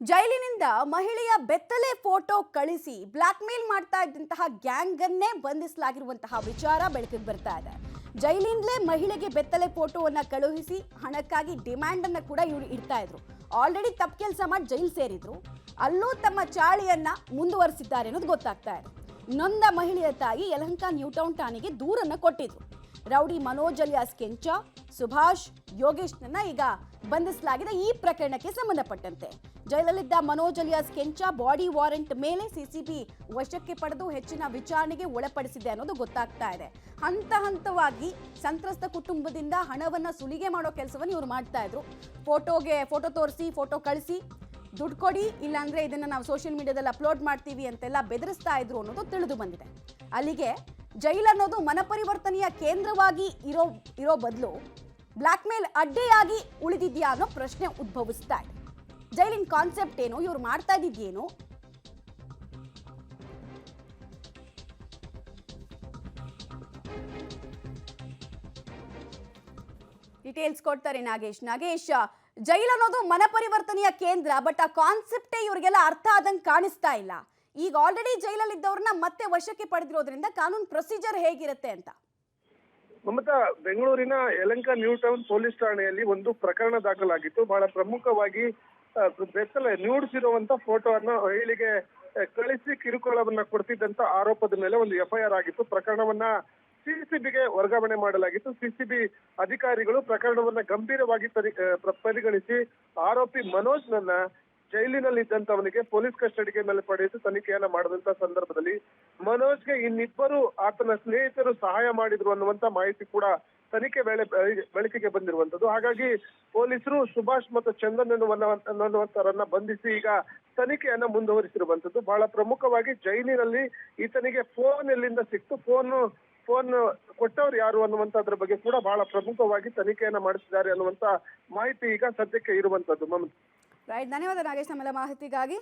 ಜೈಲಿನಿಂದ ಮಹಿಳೆಯ ಬೆತ್ತಲೆ ಫೋಟೋ ಕಳಿಸಿ ಬ್ಲಾಕ್ ಮೇಲ್ ಮಾಡ್ತಾ ಇದ್ದಂತಹ ಗ್ಯಾಂಗ್ ಅನ್ನೇ ಬಂಧಿಸಲಾಗಿರುವಂತಹ ವಿಚಾರ ಬೆಳಕಿಗೆ ಬರ್ತಾ ಇದೆ. ಜೈಲಿಂದಲೇ ಮಹಿಳೆಗೆ ಬೆತ್ತಲೆ ಫೋಟೋವನ್ನ ಕಳುಹಿಸಿ ಹಣಕ್ಕಾಗಿ ಡಿಮ್ಯಾಂಡ್ ಅನ್ನ ಕೂಡ ಇವರು ಇಡ್ತಾ ಇದ್ರು. ಆಲ್ರೆಡಿ ತಪ್ಪು ಕೆಲಸ ಮಾಡಿ ಜೈಲು ಸೇರಿದ್ರು. ಅಲ್ಲೂ ತಮ್ಮ ಚಾಳಿಯನ್ನ ಮುಂದುವರಿಸಿದ್ದಾರೆ ಅನ್ನೋದು ಗೊತ್ತಾಗ್ತಾ ಇದೆ. ನೊಂದ ಮಹಿಳೆಯ ತಾಯಿ ಯಲಹಂಕ ನ್ಯೂ ಟೌನ್ ಠಾಣೆಗೆ ದೂರನ್ನ ಕೊಟ್ಟಿದ್ರು. ರೌಡಿ ಮನೋಜ್ ಅಲಿಯಾಸ್ ಕೆಂಚ, ಸುಭಾಷ್, ಯೋಗೇಶ್ನನ್ನ ಈಗ ಬಂಧಿಸಲಾಗಿದೆ. ಈ ಪ್ರಕರಣಕ್ಕೆ ಸಂಬಂಧಪಟ್ಟಂತೆ ಜೈಲಲ್ಲಿದ್ದ ಮನೋಜ್ ಅಲಿಯಾಸ್ ಕೆಂಚ ಬಾಡಿ ವಾರೆಂಟ್ ಮೇಲೆ ಸಿಸಿಬಿ ವಶಕ್ಕೆ ಪಡೆದು ಹೆಚ್ಚಿನ ವಿಚಾರಣೆಗೆ ಒಳಪಡಿಸಿದೆ ಅನ್ನೋದು ಗೊತ್ತಾಗ್ತಾ ಇದೆ. ಹಂತ ಹಂತವಾಗಿ ಸಂತ್ರಸ್ತ ಕುಟುಂಬದಿಂದ ಹಣವನ್ನ ಸುಲಿಗೆ ಮಾಡೋ ಕೆಲಸವನ್ನು ಇವರು ಮಾಡ್ತಾ ಇದ್ರು. ಫೋಟೋ ತೋರಿಸಿ, ಫೋಟೋ ಕಳಿಸಿ, ದುಡ್ಡು ಕೊಡಿ, ಇಲ್ಲಾಂದ್ರೆ ಇದನ್ನ ನಾವು ಸೋಷಿಯಲ್ ಮೀಡಿಯಾದಲ್ಲಿ ಅಪ್ಲೋಡ್ ಮಾಡ್ತೀವಿ ಅಂತೆಲ್ಲ ಬೆದರಿಸ್ತಾ ಇದ್ರು ಅನ್ನೋದು ತಿಳಿದು ಬಂದಿದೆ. ಅಲ್ಲಿಗೆ ಜೈಲ್ ಅನ್ನೋದು ಮನಪರಿವರ್ತನೆಯ ಕೇಂದ್ರವಾಗಿ ಇರೋ ಬದಲು ಬ್ಲಾಕ್ ಮೇಲ್ ಅಡ್ಡೆಯಾಗಿ ಉಳಿದಿದ್ಯಾ ಅನ್ನೋ ಪ್ರಶ್ನೆ ಉದ್ಭವಿಸ್ತಾ ಇದೆ. ಜೈಲಿನ ಕಾನ್ಸೆಪ್ಟ್ ಏನು, ಇವ್ರು ಮಾಡ್ತಾ ಇದ್ದಿದ್ದೇನು? ಡೀಟೇಲ್ಸ್ ಕೊಡ್ತಾರೆ ನಾಗೇಶ್. ಜೈಲ್ ಅನ್ನೋದು ಮನಪರಿವರ್ತನೆಯ ಕೇಂದ್ರ, ಬಟ್ ಆ ಕಾನ್ಸೆಪ್ಟೇ ಇವರಿಗೆಲ್ಲ ಅರ್ಥ ಆದಂಗೆ ಕಾಣಿಸ್ತಾ ಇಲ್ಲ. ಈಗ ಆಲ್ರೆಡಿ ಜೈಲಲ್ಲಿ ಇದ್ದವ್ರನ್ನ ಮತ್ತೆ ವಶಕ್ಕೆ ಪಡೆದಿರೋದ್ರಿಂದ ಕಾನೂನು ಪ್ರೊಸೀಜರ್ ಹೇಗಿರುತ್ತೆ ಅಂತ. ಮಮತಾ, ಬೆಂಗಳೂರಿನ ಯಲಹಂಕ ನ್ಯೂ ಟೌನ್ ಪೊಲೀಸ್ ಠಾಣೆಯಲ್ಲಿ ಒಂದು ಪ್ರಕರಣ ದಾಖಲಾಗಿತ್ತು. ಬಹಳ ಪ್ರಮುಖವಾಗಿ ಬೆತ್ತಲೆ ನ್ಯೂಡ್ಸಿರುವಂತ ಫೋಟೋವನ್ನು ಮಹಿಳೆಗೆ ಕಳಿಸಿ ಕಿರುಕುಳವನ್ನ ಕೊಡ್ತಿದ್ದಂತ ಆರೋಪದ ಮೇಲೆ ಒಂದು ಎಫ್ಐಆರ್ ಆಗಿತ್ತು. ಪ್ರಕರಣವನ್ನ ಸಿಸಿಬಿಗೆ ವರ್ಗಾವಣೆ ಮಾಡಲಾಗಿತ್ತು. ಸಿಸಿಬಿ ಅಧಿಕಾರಿಗಳು ಪ್ರಕರಣವನ್ನ ಗಂಭೀರವಾಗಿ ಪರಿಗಣಿಸಿ ಆರೋಪಿ ಮನೋಜ್ನನ್ನ ಜೈಲಿನಲ್ಲಿ ಇದ್ದಂತವನಿಗೆ ಪೊಲೀಸ್ ಕಸ್ಟಡಿಗೆ ಮೇಲೆ ಪಡೆದು ತನಿಖೆಯನ್ನ ಮಾಡಿದಂತ ಸಂದರ್ಭದಲ್ಲಿ ಮನೋಜ್ಗೆ ಇನ್ನಿಬ್ಬರು ಆತನ ಸ್ನೇಹಿತರು ಸಹಾಯ ಮಾಡಿದ್ರು ಅನ್ನುವಂತ ಮಾಹಿತಿ ಕೂಡ ತನಿಖೆ ಬೆಳಕಿಗೆ ಬಂದಿರುವಂತದ್ದು. ಹಾಗಾಗಿ ಪೊಲೀಸರು ಸುಭಾಷ್ ಮತ್ತು ಚಂದನ್ ಅನ್ನುವಂತರನ್ನ ಬಂಧಿಸಿ ಈಗ ತನಿಖೆಯನ್ನ ಮುಂದುವರಿಸಿರುವಂತದ್ದು. ಬಹಳ ಪ್ರಮುಖವಾಗಿ ಜೈಲಿನಲ್ಲಿ ಈತನಿಗೆ ಫೋನ್ ಎಲ್ಲಿಂದ ಸಿಕ್ತು, ಫೋನ್ ಕೊಟ್ಟವ್ರು ಯಾರು ಅನ್ನುವಂತದ್ರ ಬಗ್ಗೆ ಕೂಡ ಬಹಳ ಪ್ರಮುಖವಾಗಿ ತನಿಖೆಯನ್ನ ಮಾಡಿಸಿದ್ದಾರೆ ಅನ್ನುವಂತ ಮಾಹಿತಿ ಈಗ ಸದ್ಯಕ್ಕೆ ಇರುವಂತದ್ದು. ರೈಟ್, ಧನ್ಯವಾದ ನಾಗೇಶ್ ನಮ್ಮೆಲ್ಲ ಮಾಹಿತಿಗಾಗಿ.